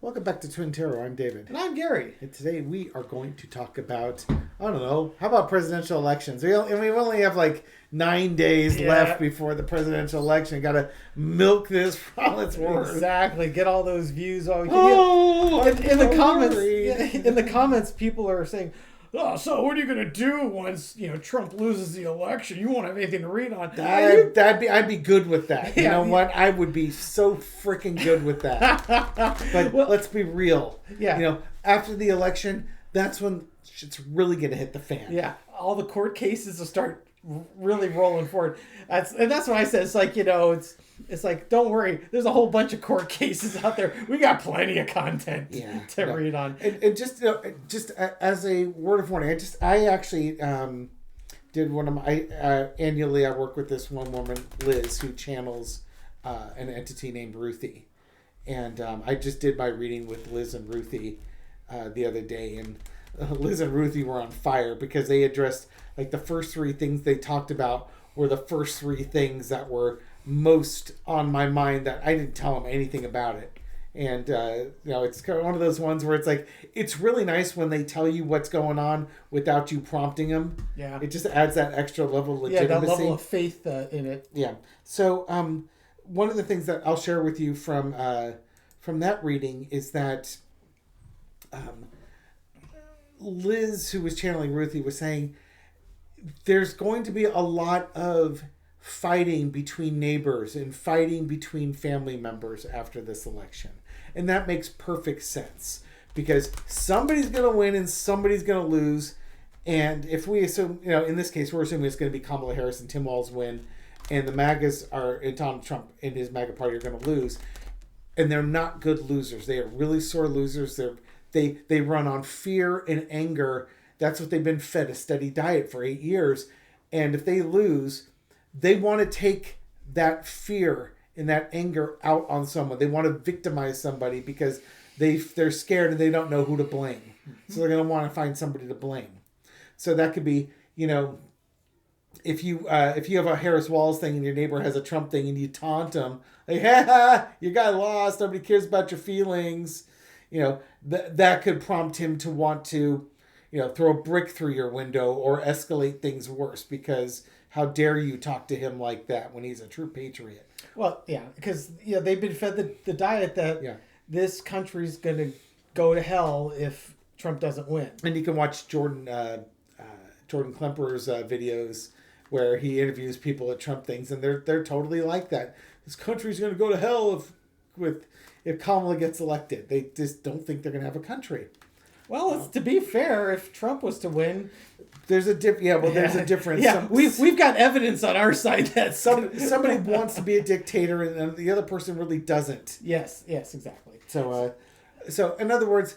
Welcome back to Twin Terror. I'm David. And I'm Gary. And today we are going to talk about, I don't know, how about presidential elections? We only have like 9 days left before the presidential election. Got to milk this for all it's worth. Exactly. Get all those views while we can. Oh, in the comments, in the comments, people are saying, "Oh, so what are you going to do once Trump loses the election? You won't have anything to read on." I'd be good with that. You Yeah, know what? I would be so freaking good with that. But Well, let's be real. Yeah. After the election, that's when shit's really going to hit the fan. Yeah, all the court cases will start really rolling forward. That's what I said. It's like, it's like, don't worry. There's a whole bunch of court cases out there. We got plenty of content to read on. And just as a word of warning, I actually did one of my annually. I work with this one woman, Liz, who channels an entity named Ruthie, and I just did my reading with Liz and Ruthie the other day, and Liz and Ruthie were on fire because they addressed like the first three things they talked about were the first three things that were most on my mind that I didn't tell them anything about it. And, it's kind of one of those ones where it's like, it's really nice when they tell you what's going on without you prompting them. Yeah. It just adds that extra level of legitimacy. Yeah, that level of faith in it. Yeah. So, one of the things that I'll share with you from that reading is that Liz, who was channeling Ruthie, was saying there's going to be a lot of fighting between neighbors and fighting between family members after this election. And that makes perfect sense because somebody's going to win and somebody's going to lose. And if we assume, in this case, we're assuming it's going to be Kamala Harris and Tim Walz win, and the MAGAs and Donald Trump and his MAGA party are going to lose. And they're not good losers. They are really sore losers. They run on fear and anger. That's what they've been fed, a steady diet for 8 years. And if they lose, they want to take that fear and that anger out on someone. They want to victimize somebody because they're scared and they don't know who to blame. So they're going to want to find somebody to blame. So that could be, if you have a Harris Walz thing and your neighbor has a Trump thing and you taunt them, like, ha, your guy lost, nobody cares about your feelings. That could prompt him to want to, throw a brick through your window or escalate things worse because how dare you talk to him like that when he's a true patriot? Well, yeah, because they've been fed the diet that this country's going to go to hell if Trump doesn't win. And you can watch Jordan Klemper's videos where he interviews people at Trump things, and they're totally like that. This country's going to go to hell if Kamala gets elected. They just don't think they're going to have a country. Well, to be fair, if Trump was to win, there's a there's a difference. Yeah, we've got evidence on our side that somebody wants to be a dictator and the other person really doesn't. Yes, exactly. So in other words,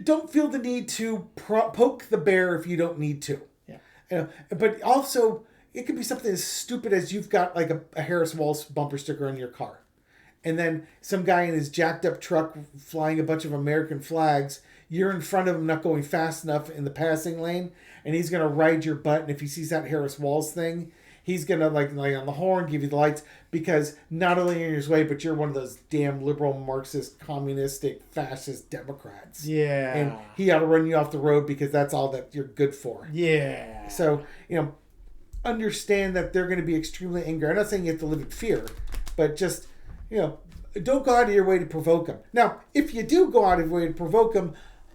don't feel the need to poke the bear if you don't need to. Yeah. But also, it could be something as stupid as you've got like a Harris Walz bumper sticker on your car. And then some guy in his jacked up truck flying a bunch of American flags, you're in front of him not going fast enough in the passing lane, and he's going to ride your butt. And if he sees that Harris Walz thing, he's going to like on the horn, give you the lights, because not only are you in his way, but you're one of those damn liberal, Marxist, communistic, fascist Democrats. Yeah. And he ought to run you off the road because that's all that you're good for. Yeah. So, understand that they're going to be extremely angry. I'm not saying you have to live in fear, but just... don't go out of your way to provoke them. Now, if you do go out of your way to provoke them,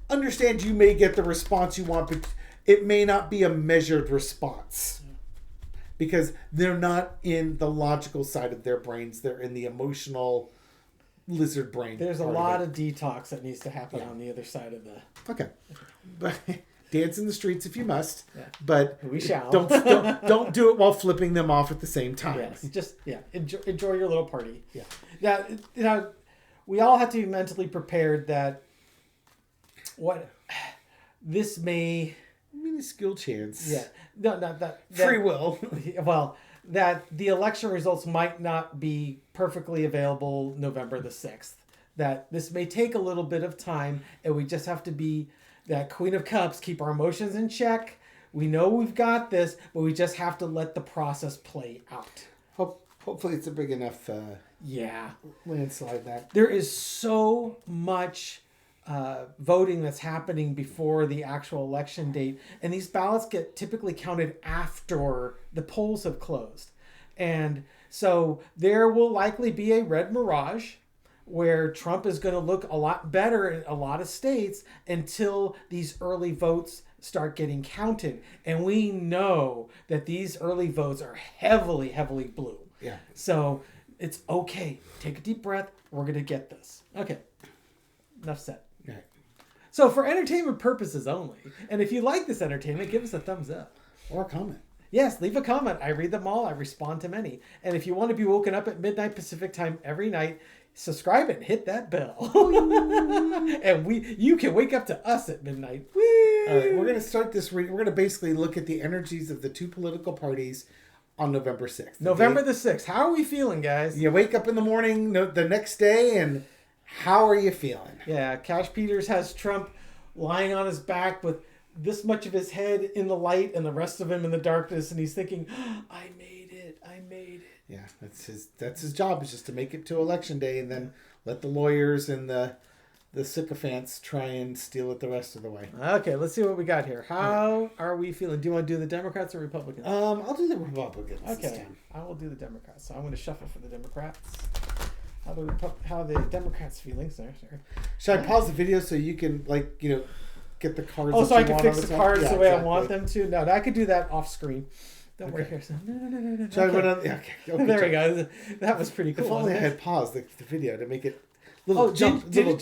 understand you may get the response you want, but it may not be a measured response. Because they're not in the logical side of their brains. They're in the emotional lizard brain. There's a lot of detox that needs to happen on the other side of the... Okay. But dance in the streets if you must. Yeah. But we shall. Don't do it while flipping them off at the same time. Yes. Just enjoy your little party. Yeah. Now, we all have to be mentally prepared that this may... Minuscule chance. Yeah. No, not that... Free will. Well, that the election results might not be perfectly available November the 6th. That this may take a little bit of time, and we just have to be that Queen of Cups, keep our emotions in check. We know we've got this, but we just have to let the process play out. Hopefully it's a big enough Yeah. landslide that. There is so much voting that's happening before the actual election date, and these ballots get typically counted after the polls have closed. And so there will likely be a red mirage where Trump is going to look a lot better in a lot of states until these early votes start getting counted. And we know that these early votes are heavily, heavily blue. Yeah. So it's okay. Take a deep breath. We're going to get this. Okay. Enough said. Right. So for entertainment purposes only, and if you like this entertainment, give us a thumbs up. Or a comment. Yes, leave a comment. I read them all. I respond to many. And if you want to be woken up at midnight Pacific time every night, subscribe and hit that bell. And you can wake up to us at midnight. Woo! All right, we're going to start this. We're going to basically look at the energies of the two political parties on November 6th. November the 6th. How are we feeling, guys? You wake up in the morning the next day, and how are you feeling? Yeah, Cash Peters has Trump lying on his back with this much of his head in the light and the rest of him in the darkness, and he's thinking, I made it. Yeah, that's his job, is just to make it to election day and then let the lawyers and the sycophants try and steal it the rest of the way. Okay, let's see what we got here. How are we feeling? Do you want to do the Democrats or Republicans? I'll do the Republicans this Okay, time. I will do the Democrats. So I'm going to shuffle for the Democrats. How the Democrats feeling? Sorry. Should I pause the video so you can, get the cards? Oh, that so I you can want fix on the top? cards Yeah, the way exactly. I want them to? No, I could do that off screen. Don't worry Okay. here. So, no. Should I Okay. run on? Yeah, okay. There we go. That was pretty cool. If only I wasn't it? had paused the video to make it Oh, jump tape.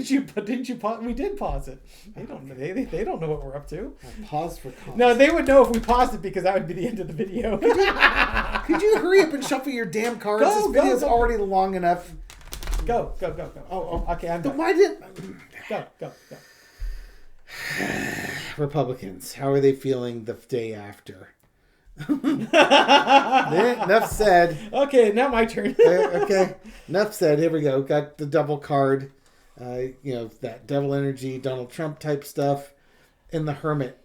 Didn't you pause? We did pause it. They don't know. They don't know what we're up to. I paused for cause. No, they would know if we paused it because that would be the end of the video. Could you hurry up and shuffle your damn cards? Go, This go, video's go. already long enough. Go. Oh. Okay, I'm Then done. why did Go. Republicans? How are they feeling the day after? Enough said. Okay, now my turn. Okay, enough said. Here we go. Got the double card. That devil energy, Donald Trump type stuff, and the Hermit.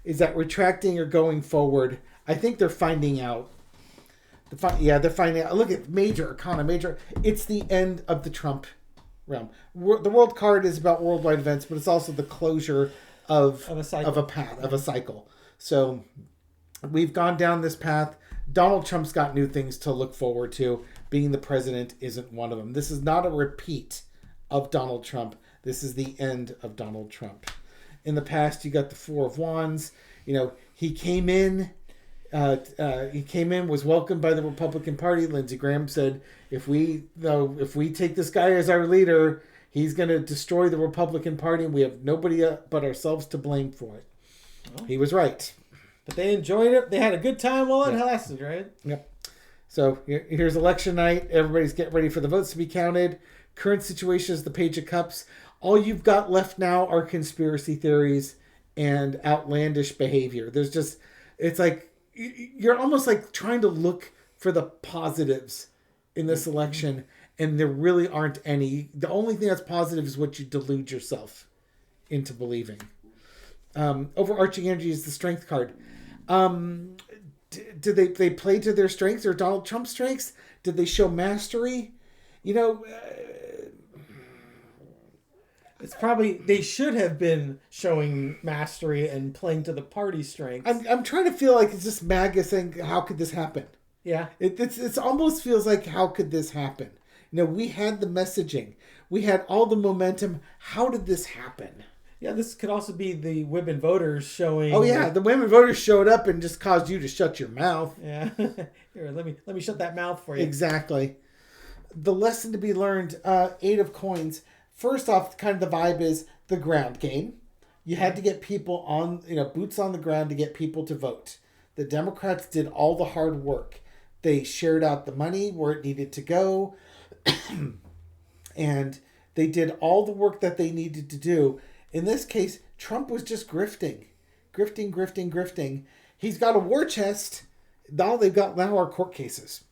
Is that retracting or going forward? I think they're finding out. They're finding out. Look at Major Arcana. It's the end of the Trump realm. The World card is about worldwide events, but it's also the closure of Of a cycle. of a cycle. So we've gone down this path. Donald Trump's got new things to look forward to. Being the president isn't one of them. This is not a repeat of Donald Trump. This is the end of Donald Trump. In the past, you got the Four of Wands. He came in. Was welcomed by the Republican Party. Lindsey Graham said, if we take this guy as our leader, he's going to destroy the Republican Party, and we have nobody but ourselves to blame for it. Well, He was right. but they enjoyed it. They had a good time while it lasted, right? Yep. So here's election night. Everybody's getting ready for the votes to be counted. Current situation is the Page of Cups. All you've got left now are conspiracy theories and outlandish behavior. It's like you're almost like trying to look for the positives in this election, and there really aren't any. The only thing that's positive is what you delude yourself into believing. Overarching energy is the Strength card. Did they play to their strengths or Donald Trump's strengths? Did they show mastery? It's probably they should have been showing mastery and playing to the party strengths. I'm trying to feel like it's just MAGA saying, how could this happen? Yeah. It's almost feels like, how could this happen? We had the messaging. We had all the momentum. How did this happen? Yeah, this could also be the women voters showing. Oh yeah, the women voters showed up and just caused you to shut your mouth. Yeah. Here, let me shut that mouth for you. Exactly. The lesson to be learned, 8 of Coins. First off, kind of the vibe is the ground game. You had to get people on, boots on the ground to get people to vote. The Democrats did all the hard work. They shared out the money where it needed to go. And they did all the work that they needed to do. In this case, Trump was just grifting. He's got a war chest. All they've got now are court cases.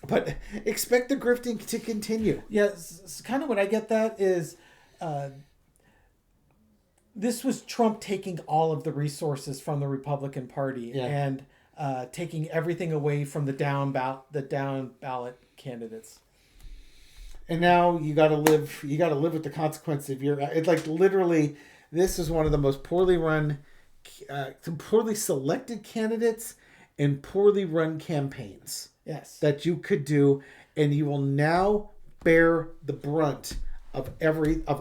But expect the grifting to continue. Yeah, kind of what I get that is this was Trump taking all of the resources from the Republican Party. Yeah. And taking everything away from the down ballot candidates. And now you got to live. You got to live with the consequence of your. It's like literally, this is one of the most poorly run, poorly selected candidates, and poorly run campaigns. Yes. That you could do, and you will now bear the brunt of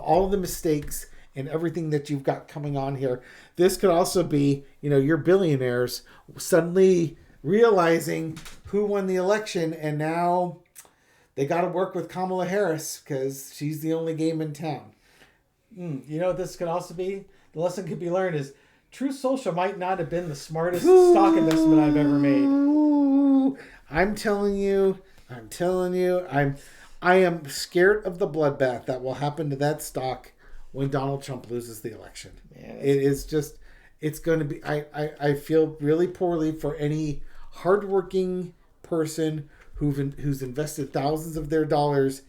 all of the mistakes and everything that you've got coming on here. This could also be, your billionaires suddenly realizing who won the election, and now they got to work with Kamala Harris because she's the only game in town. This could also be, the lesson could be learned is Truth Social might not have been the smartest stock investment I've ever made. I'm telling you, I am scared of the bloodbath that will happen to that stock when Donald Trump loses the election. Man, it's going to be, I feel really poorly for any hardworking person who's invested thousands of their dollars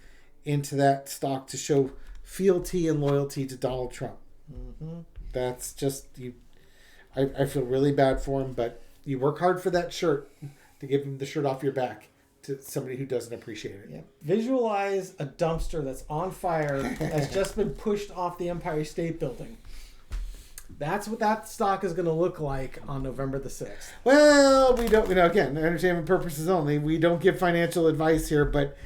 into that stock to show fealty and loyalty to Donald Trump. Mm-hmm. That's just, I feel really bad for him, but you work hard for that shirt to give him the shirt off your back to somebody who doesn't appreciate it. Yeah. Visualize a dumpster that's on fire that's just been pushed off the Empire State Building. That's what that stock is going to look like on November the 6th. Well, we don't, again, entertainment purposes only. We don't give financial advice here, but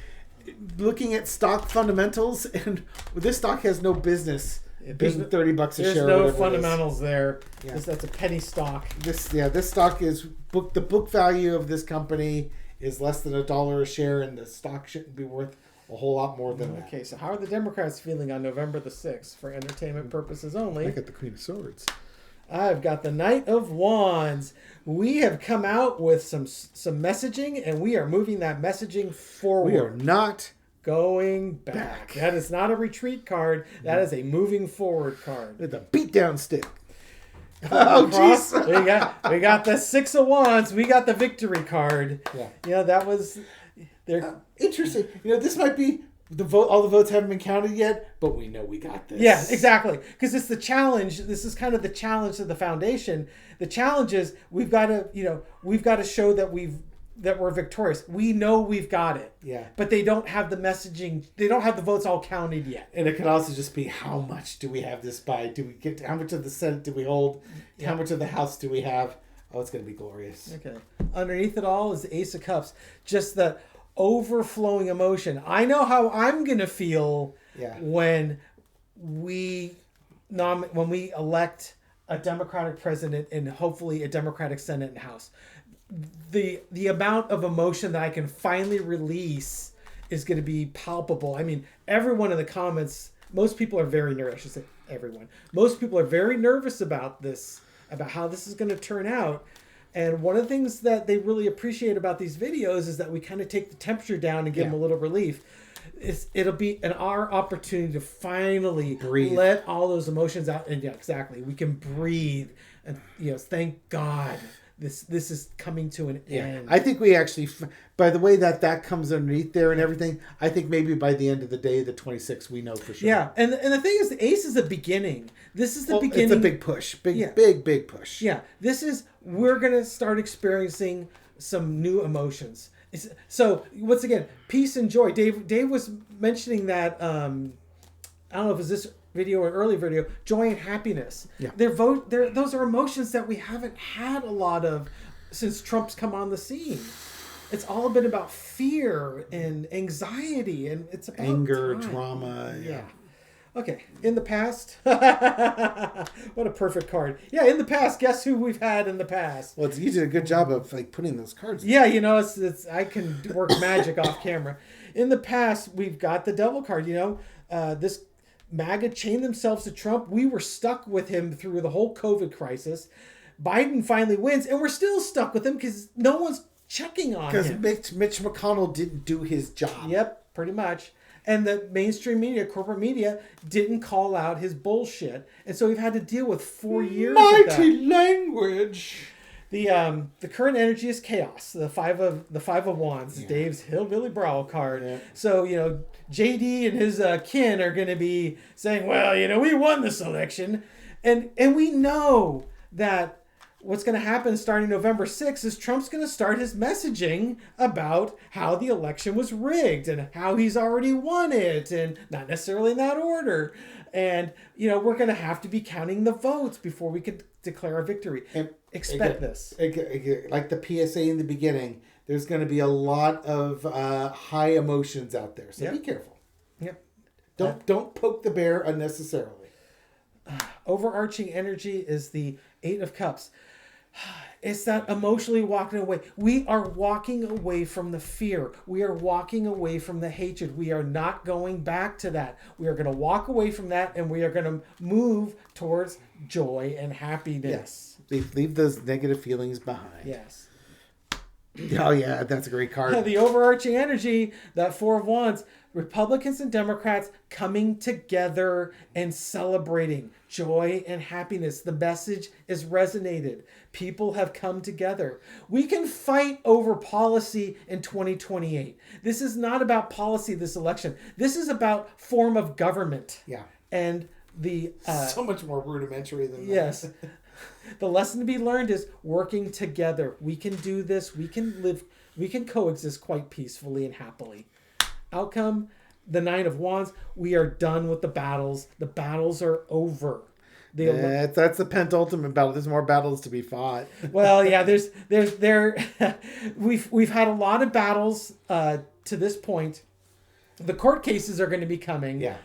looking at stock fundamentals, and this stock has no business being $30 a share. There's no fundamentals there. Yeah. That's a penny stock. This stock is the book value of this company is less than $1 a share, and the stock shouldn't be worth a whole lot more than that. Okay, so how are the Democrats feeling on November the 6th for entertainment purposes only? I got the Queen of Swords. I've got the Knight of Wands. We have come out with some messaging, and we are moving that messaging forward. We are not going back. That is not a retreat card. That is a moving forward card. With a beatdown stick. Oh, jeez. we got the Six of Wands. We got the victory card. Yeah. That was there. Interesting. This might be the vote. All the votes haven't been counted yet, but we know we got this. Yeah, exactly. Because it's the challenge. This is kind of the challenge of the foundation. The challenge is we've got to show that we're victorious. We know we've got it. Yeah. But they don't have the messaging. They don't have the votes all counted yet. And it could also just be, how much do we have this by? Do we get, how much of the Senate do we hold? Yeah. How much of the House do we have? Oh, it's going to be glorious. Okay. Underneath it all is the Ace of Cups. Just the overflowing emotion. I know how I'm going to feel when we elect a Democratic president and hopefully a Democratic Senate and House. The amount of emotion that I can finally release is going to be palpable. I mean, everyone in the comments, most people are very nervous. I should say everyone. Most people are very nervous about this, about how this is going to turn out. And one of the things that they really appreciate about these videos is that we kind of take the temperature down and give them a little relief. It'll be our opportunity to finally let all those emotions out. And exactly, we can breathe. And thank God. This is coming to an end. I think we actually, by the way that comes underneath there and everything, I think maybe by the end of the day, the 26th, we know for sure. Yeah, and the thing is, the Ace is the beginning. This is the beginning. It's a big push. Big push. Yeah, we're going to start experiencing some new emotions. So, once again, peace and joy. Dave was mentioning that, I don't know if it's this video or early video, joy and happiness. Yeah. Those are emotions that we haven't had a lot of since Trump's come on the scene. It's all been about fear and anxiety, and it's about anger, time. Drama. Yeah. Okay. In the past, what a perfect card. Yeah. In the past, guess who we've had in the past? Well, you did a good job of putting those cards. Yeah. It's I can work magic off camera. In the past, we've got the Devil card. This MAGA chained themselves to Trump. We were stuck with him through the whole COVID crisis. Biden finally wins, and we're still stuck with him because no one's checking on him. Because Mitch McConnell didn't do his job. Yep, pretty much. And the mainstream media, corporate media, didn't call out his bullshit. And so we've had to deal with 4 years of that. Mighty language. The current energy is chaos. The five of wands, Dave's hillbilly brawl card. Yeah. So JD and his kin are going to be saying, well, we won this election, and we know that what's going to happen starting November 6th is Trump's going to start his messaging about how the election was rigged and how he's already won it, and not necessarily in that order. And, we're going to have to be counting the votes before we could declare a victory. And Expect this. Like the PSA in the beginning, there's going to be a lot of high emotions out there. So be careful. Yep. Don't poke the bear unnecessarily. Overarching energy is the Eight of Cups. It's that emotionally walking away. We are walking away from the fear. We are walking away from the hatred. We are not going back to that. We are going to walk away from that, and we are going to move towards joy and happiness. Yes. Leave those negative feelings behind. Yes. Oh, yeah, that's a great card. The overarching energy, that Four of Wands, Republicans and Democrats coming together and celebrating joy and happiness. The message is resonated. People have come together. We can fight over policy in 2028. This is not about policy this election. This is about form of government. Yeah. And the... so much more rudimentary than that. Yes. The lesson to be learned is working together. We can do this. We can coexist quite peacefully and happily. Outcome, the Nine of Wands. We are done with the battles. The battles are over. That's the penultimate battle. There's more battles to be fought. Well, yeah, we've had a lot of battles to this point. The court cases are going to be coming. Yeah.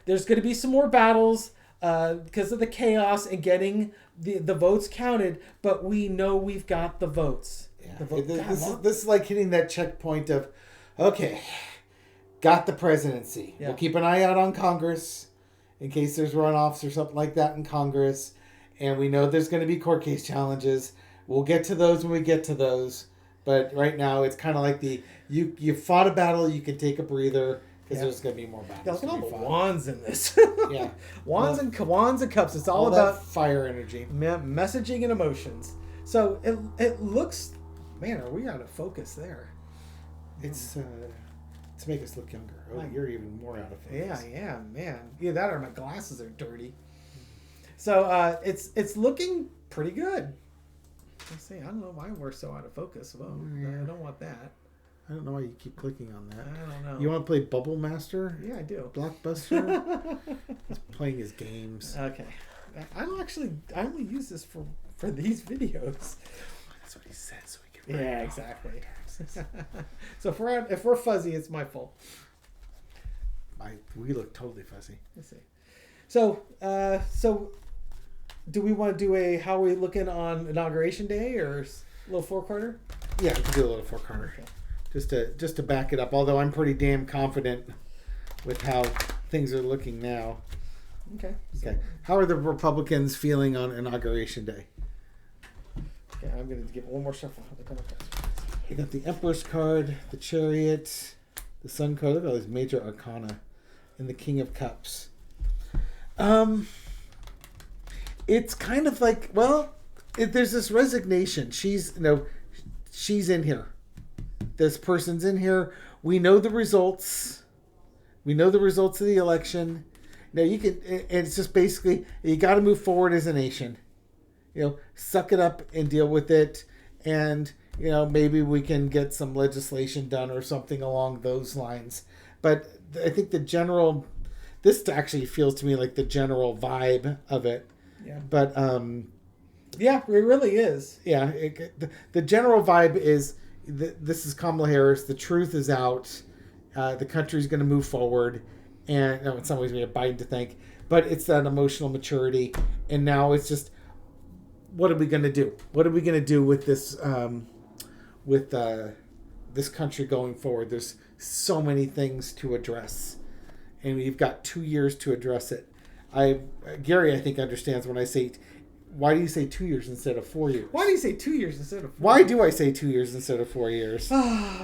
There's going to be some more battles because of the chaos and getting the votes counted, but we know we've got the votes. Yeah. This is like hitting that checkpoint of, okay, got the presidency. Yeah. We'll keep an eye out on Congress in case there's runoffs or something like that in Congress. And we know there's going to be court case challenges. We'll get to those when we get to those. But right now, it's kind of like you fought a battle, you can take a breather because there's going to be more battles. Yeah, look at all the wands in this. Yeah. Wands and cups. It's all about that fire energy. Messaging and emotions. So it looks, man, are we out of focus there? It's to make us look younger. Oh, you're even more out of focus. Yeah, man. Either that or my glasses are dirty. So it's looking pretty good. Let's see. I don't know why we're so out of focus. Well, I don't want that. I don't know why you keep clicking on that. I don't know. You want to play Bubble Master? Yeah, I do. Blockbuster? He's playing his games. Okay. I only use this for these videos. That's what he said, so we can. Yeah, exactly. So if we're fuzzy, it's my fault. We look totally fuzzy. Let's see. So do we want to do how are we looking on Inauguration Day or a little four-quarter? Yeah, we can do a little four-quarter. Okay. Just to back it up. Although I'm pretty damn confident with how things are looking now. Okay. Okay. How are the Republicans feeling on Inauguration Day? Okay, I'm going to give one more shuffle of the Democrats. You got the Empress card, the Chariot, the Sun card. Look at all these major arcana, and the King of Cups. It's kind of like, there's this resignation. She's in here. This person's in here. We know the results. We know the results of the election. Now it's just basically, you got to move forward as a nation. Suck it up and deal with it. And, maybe we can get some legislation done or something along those lines. But I think this actually feels to me like the general vibe of it. Yeah. But, yeah, it really is. Yeah. The general vibe is, this is Kamala Harris. The truth is out. The country's going to move forward. And in some ways we have Biden to thank. But it's that emotional maturity. And now it's just, what are we going to do? What are we going to do with this this country going forward? There's so many things to address. And we've got 2 years to address it. Gary, I think, understands when I say, why do you say 2 years instead of 4 years? Why do you say 2 years instead of 4 Why years? do I say 2 years instead of 4 years?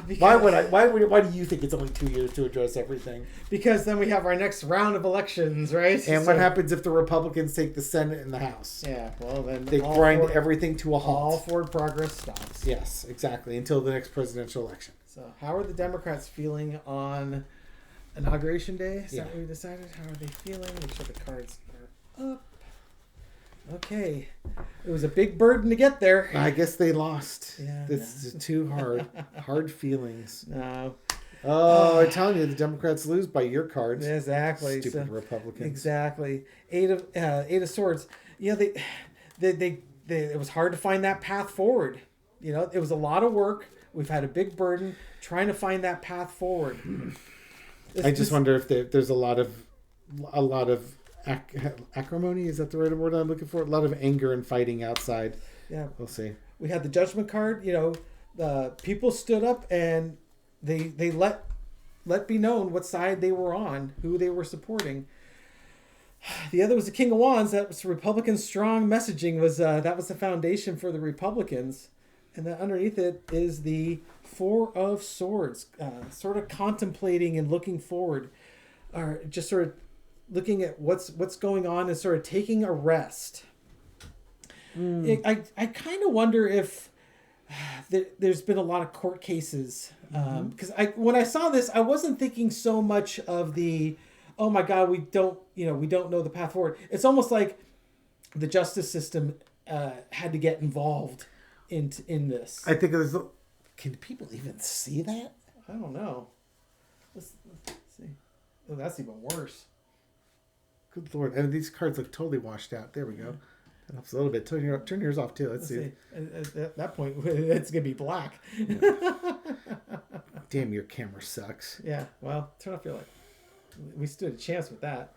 Because Why do you think it's only 2 years to address everything? Because then we have our next round of elections, right? And what happens if the Republicans take the Senate and the House? Yeah, well then they grind everything to a halt. All forward progress stops. Yes, exactly, until the next presidential election. So how are the Democrats feeling on Inauguration Day? Is that what we decided? How are they feeling? Make sure the cards are up. Okay. It was a big burden to get there. I guess they lost. Yeah, This is too hard. Hard feelings. No. Oh, I'm telling you, the Democrats lose by your cards. Exactly. Stupid So- Republicans. Exactly. Eight of Swords. Yeah, they it was hard to find that path forward. You know, it was a lot of work. We've had a big burden trying to find that path forward. I just wonder if there's a lot of acrimony. Is that the right word I'm looking for? A lot of anger and fighting outside. Yeah. We'll see. We had the judgment card. You know, people stood up and they let be known what side they were on, who they were supporting. The other was the King of Wands. That was Republican strong messaging. That was the foundation for the Republicans, and then underneath it is the Four of Swords, sort of contemplating and looking forward, or just sort of looking at what's going on and sort of taking a rest. I kind of wonder if there's been a lot of court cases, because when I saw this, I wasn't thinking so much of the, oh my God, we don't know the path forward. It's almost like the justice system had to get involved in this. I think there's. Can people even see that? I don't know. Let's see. Oh, that's even worse. Good Lord! And these cards look totally washed out. There we go. That helps a little bit. Turn yours off too. Let's see. At that point, it's gonna be black. Damn, your camera sucks. Yeah. Well, turn off your light. We stood a chance with that.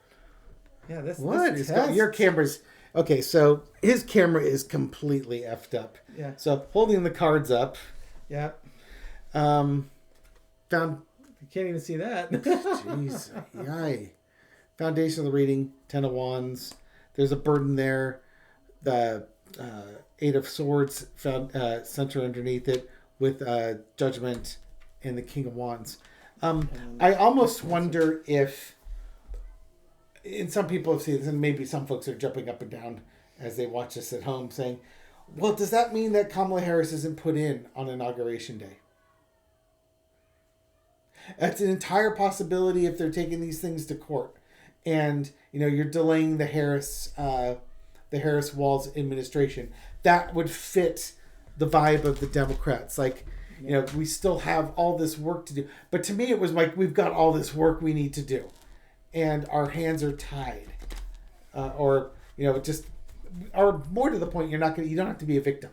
Yeah. What? Your camera's okay. So his camera is completely effed up. Yeah. So holding the cards up. Yeah. Found. You can't even see that. Jeez. Yay. Foundation of the reading. 10 of Wands. There's a burden there. The Eight of Swords found center underneath it with Judgment and the King of Wands. I almost wonder if, and some people have seen this, and maybe some folks are jumping up and down as they watch this at home, saying, well, does that mean that Kamala Harris isn't put in on Inauguration Day? That's an entire possibility if they're taking these things to court. And, you're delaying the Harris Walz administration. That would fit the vibe of the Democrats. Like, we still have all this work to do. But to me, it was like, we've got all this work we need to do. And our hands are tied. Or more to the point, you don't have to be a victim.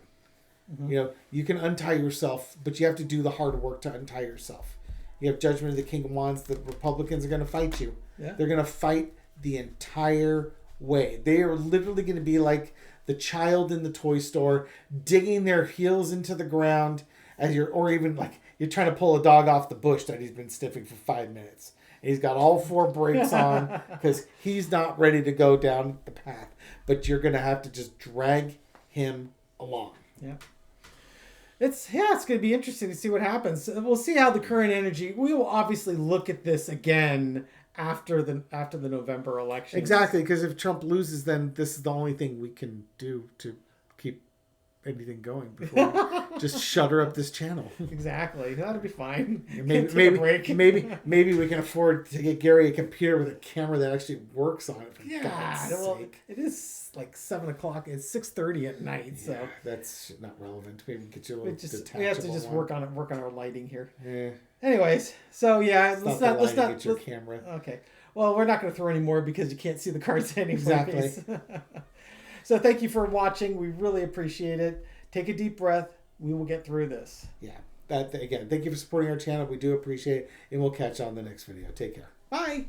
Mm-hmm. You can untie yourself, but you have to do the hard work to untie yourself. You have Judgment of the King of Wands. The Republicans are going to fight you. Yeah. They're going to fight the entire way. They are literally going to be like the child in the toy store, digging their heels into the ground or even like you're trying to pull a dog off the bush that he's been sniffing for 5 minutes. And he's got all 4 brakes on because he's not ready to go down the path. But you're going to have to just drag him along. Yeah. It's going to be interesting to see what happens. We'll see how the current energy. We will obviously look at this again after the November election. Exactly, because if Trump loses, then this is the only thing we can do to keep anything going before we just shutter up this channel. Exactly, that'll be fine. Maybe we can afford to get Gary a computer with a camera that actually works on it. For God's sake. It is like 7:00. It's 6:30 at night, so that's not relevant. Maybe get you a little detachable. We have to just work on our lighting here. Yeah. Anyways, so yeah, let's not get your camera. Okay. Well, we're not going to throw any more because you can't see the cards anymore. Exactly. So thank you for watching. We really appreciate it. Take a deep breath. We will get through this. Yeah. Again, thank you for supporting our channel. We do appreciate it, and we'll catch you on the next video. Take care. Bye.